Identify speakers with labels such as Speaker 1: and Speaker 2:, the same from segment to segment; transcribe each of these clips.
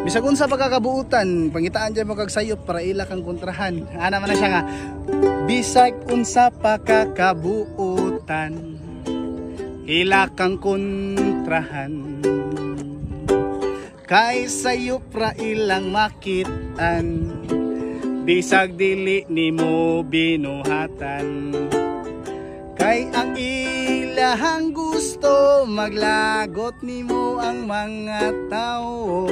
Speaker 1: Bisag unsa pagkakabuutan, pangitaan dyan mo kagsayop para ila kang kontrahan. Ana man na siya nga. Bisag unsa pagkakabuutan, ila kang kontrahan. Kay sayop ra ilang makitan, bisag dili nimo binuhatan. Kay ang ilahang gusto, maglagot nimo ang mga tao.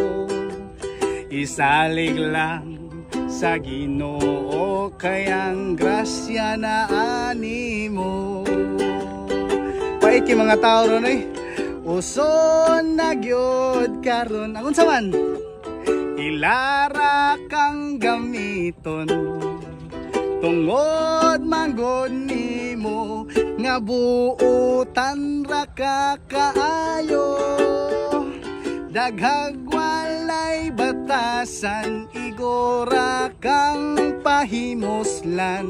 Speaker 1: Isalig lang sa Ginoo, kay ang grasya na animo. Pait kay mga tao ron eh. Uson na gyud karon ang unsa man, ilara kang gamiton, tungod manggod nimo nga buutan ra ka kaayo. Daghag walay batasan, igora kang pahimoslan.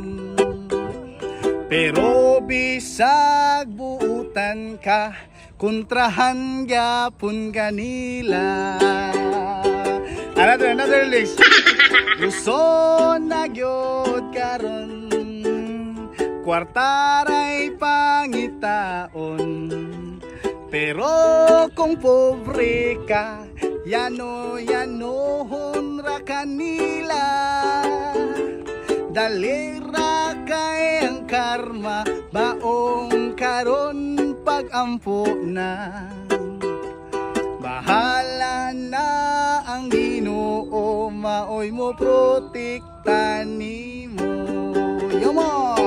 Speaker 1: Pero bisag buutan ka, kontrahan gyapon kanila. Another list. Gusto na gyud karon, kwartaray pangitaon. Pero kung pobre ka, yano-yanohon ra kanila. Dalira kay ang karma, baong karon pag-ampo na. Bahala na ang Ginoo, maoy mo protektahan nimo. Yomo!